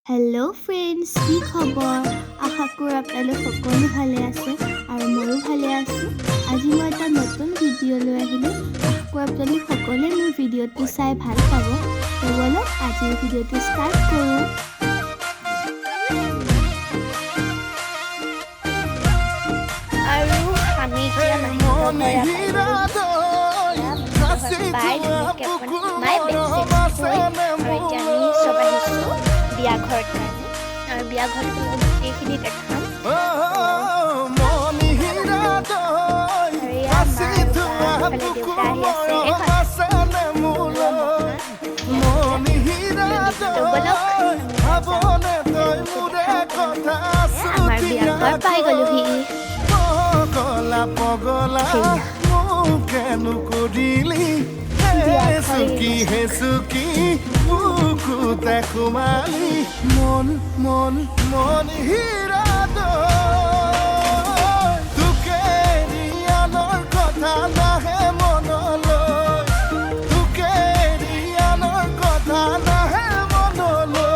Hello' friends, কি খবৰ? আশা কৰোঁ আপোনালোক সকলো ভালে আছে আৰু ময়ো ভালে আছোঁ। আজি মই এটা নতুন ভিডিঅ' লৈ আহিলোঁ। আশা কৰোঁ আপোনালোক সকলোৱে মোৰ ভিডিঅ'টো চাই ভাল পাব। তো বলক আজিৰ ভিডিঅ'টো ষ্টাৰ্ট কৰোঁ। আৰু আমি এতিয়া বিয়া ঘৰত কাৰণে আৰু বিয়া ঘৰত গোটেইখিনি দেখাম। আমাৰ বিয়া ঘৰ পাই গলোহি। মন মন মন হীৰা তোকে ৰিয়ানৰ কথা নাহে মনলৈ, তোকে ৰিয়ানৰ কথা নাহে মনলৈ।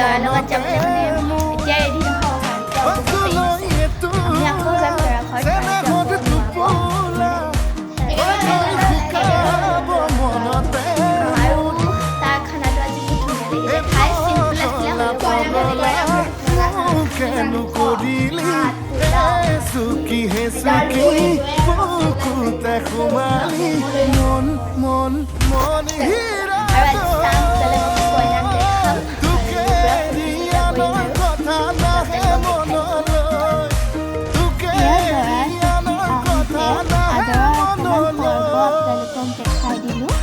দৰাৰ লগত যাবলৈ মানে এতিয়া ৰেডি নহওঁ আমি আকৌ যাম দৰা ঘৰত আৰু তাৰ খানাটো আজি বহুত ধুনীয়া লাগিছে। খাই চিম্পুল দেখাই দিলোঁ।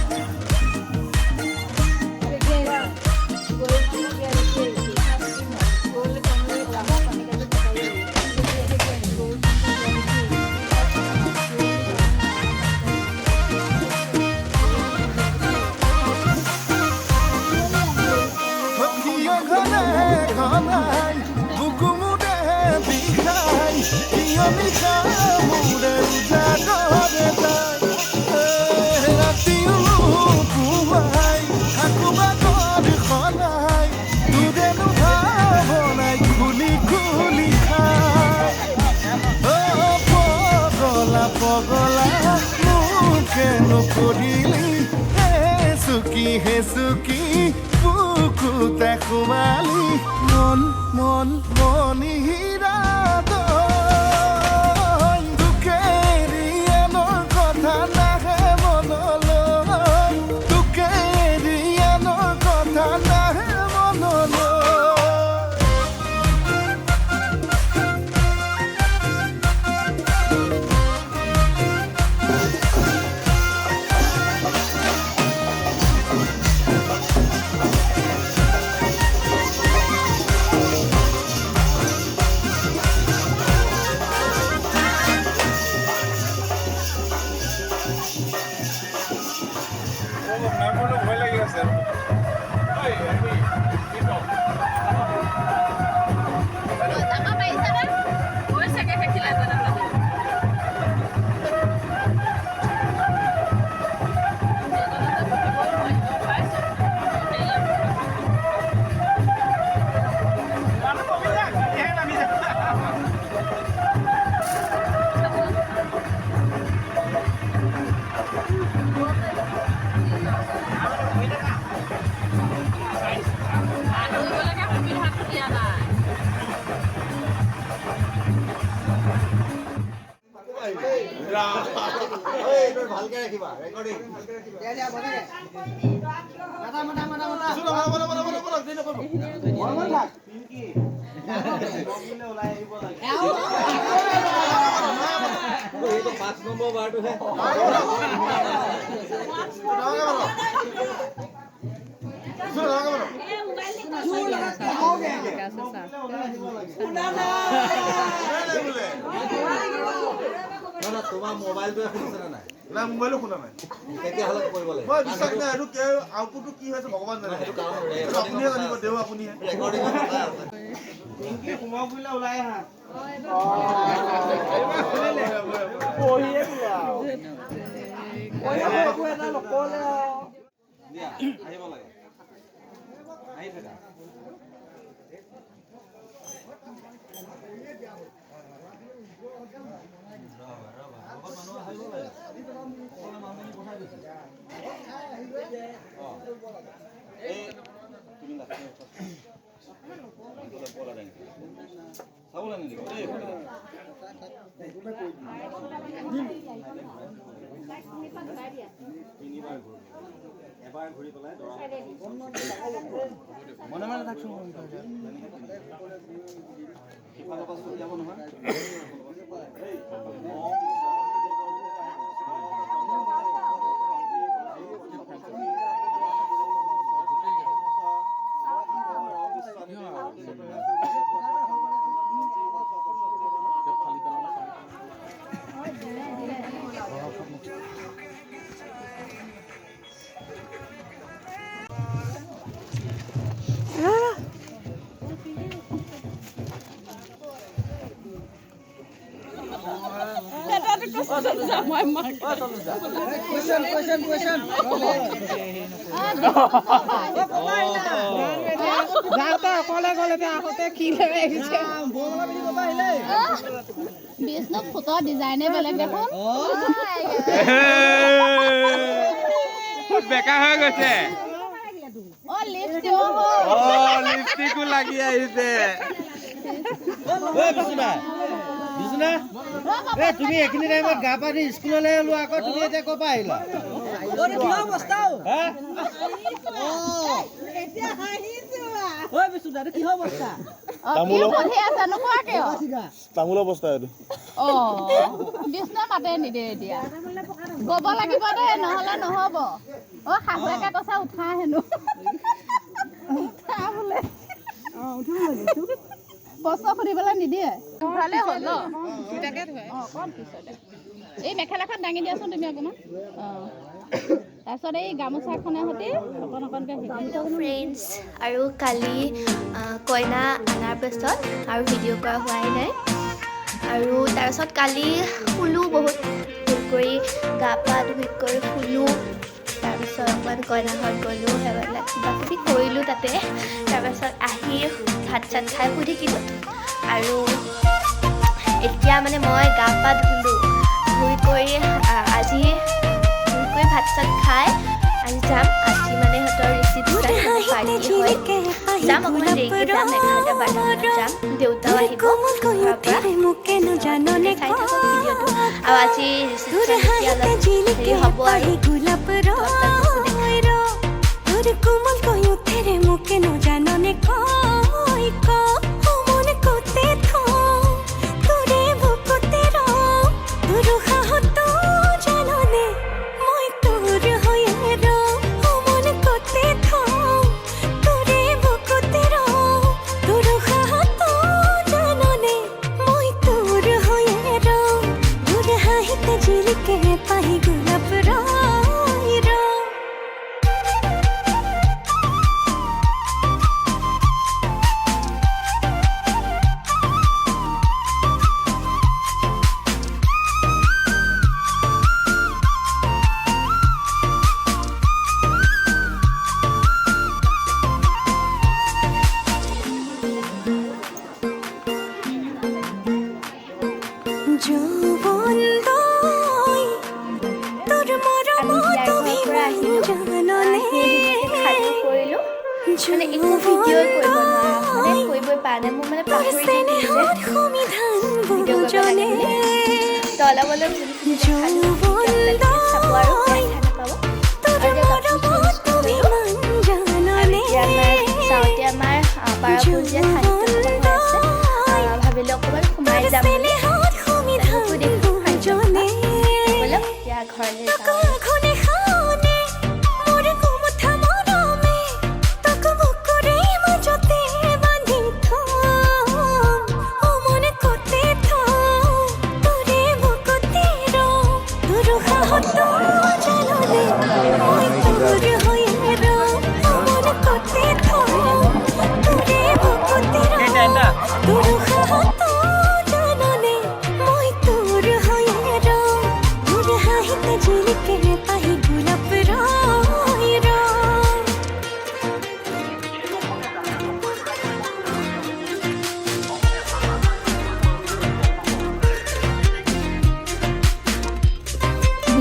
হেসুকি বুকুতে সোমালি মন মন মনি হীৰা তোকে ৰিয়ানৰ কথা নাহে মনলৈ, তোকে ৰিয়ানৰ কথা নাহে মনলৈ। ভয় লাগি আছে। ভালকে ৰাখিবা ৰেকৰ্ডিং। পাঁচ নম্বৰ বাৰটোহে তোমাৰ মোবাইলটোৱে শুনিছেনে নাই? না মোবাইলো শুনা নাই তেতিয়াহ'লে কৰিব লাগিব। মই বিশ্বাস নাই এইটো আউটপুটটো কি হৈছে ভগৱান জানে সেইটো কাৰণ আপুনিহে জানিব দেও আপুনিহে ৰেকৰ্ডিঙৰ কথা আছে। সোমাও বুলিলে ওলাই আহা দিয়া আহিব লাগে আহি থাকা। এবাৰ ঘূৰি পেলাই মনে মনে থাকছো ইফালৰ পৰা চলি যাব নহয়। অকলে গলে আহোঁতে কি লৈ আহিছে বিষ্ণু ফটো ডিজাইনে বেলেগ দেখোন বেকা হৈ গৈছে লিপষ্টিকো লাগি আহিছে তুমি এইখিনি টাইমত গা পা ধুই স্কুললৈ ওলোৱা আকৌ তুমি এতিয়া ক'ৰ পৰা আহিলা তামোলৰ বস্তা এইটো বিষ্ণু মাতে নিদিয়ে এতিয়া গব লাগিব দেই নহ'লে নহ'ব শাহুৱেকে কৈছে উঠা হেনো উঠা বোলে প্ৰশ্ন সুধিবলৈ নিদিয়ে উঠালে হ'ল ন অকণ পিছতে এই মেখেলাখন দাঙি দিয়াচোন তুমি অকণমান তাৰপিছত এই গামোচাখনে সৈতে অকণ অকণকৈ হেল্ল' ফ্ৰেণ্ডছ আৰু কালি কইনা অনাৰ পাছত আৰু ভিডিঅ' কৰা হোৱাই নাই আৰু তাৰপিছত কালি শুলোঁ বহুত ভুল কৰি গা পা ধুই কৰি শুলোঁ তাৰপিছত অকণমান কইনা ঘৰত গ'লোঁ সেইবিলাক কিবা কিবি কৰিলোঁ তাতে তাৰপাছত আহি ভাত চাত খাই শুই থাকিলোঁ আৰু এতিয়া মানে মই গা পা ধুলোঁ ধুই কৰি আজি ধুই কৰি ভাত চাত খাই আজি যাম আজি মানে সিহঁতৰ ৰিচিপশ্যন পাৰ্টি হয় যাম অকণমান দেৰিকৈ যাম 11:12 যাম দেউতাও আহিব ঘৰৰ পৰা চাই থাকক ভিডিঅ'টো আৰু আজি ৰিচিপশ্যন হেৰি হ'ব আৰু কোমল কৈ উঠেৰে মোকে নজাননে কয় মনে কতে তোৰে বুকুতে তোৰ সাহত জাননে মই তোৰ হৈয়ে মনে কতে তোৰে বুকুতে তোৰ সাহত জাননে মই তোৰ হৈয়ে তোৰ হাঁহিতে জিলিকে পাহি গোলাপ মানে একো ভিডিঅ' কৰিব নোৱাৰা মানে কৰিবই পৰা নাই মোৰ মানে পাহৰি থাকিলোঁ যে ভিডিঅ' কৰিব লাগে বুলি তো অলপ অলপ চাব আৰু বেয়া নাপাব আৰু চাওঁতে আমাৰ পাৰাপূজীয়া সাহিত্য সভা আছে ভাবিলোঁ অকণমান সোমাই যাম বুলি দেখোঁ ব'লক এতিয়া ঘৰলৈ যাওঁ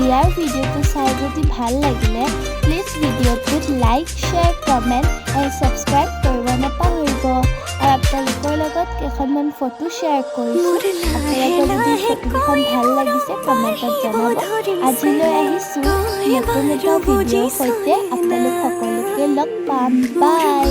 ইয়াৰ ভিডিঅ'টো চাই যদি ভাল লাগিলে প্লিজ ভিডিঅ'টোত লাইক শ্বেয়াৰ কমেণ্ট আৰু ছাবস্ক্ৰাইব কৰিব নাপাহৰিব আৰু আপোনালোকৰ লগত কেইখনমান ফটো শ্বেয়াৰ কৰিছোঁ আপোনালোকৰ যদি ফটোকেইখন ভাল লাগিছে কমেণ্টত জনাব আজিলৈ আহিছোঁ নতুন এটা ভিডিঅ'ৰ সৈতে আপোনালোক সকলোকে লগ পাম বাই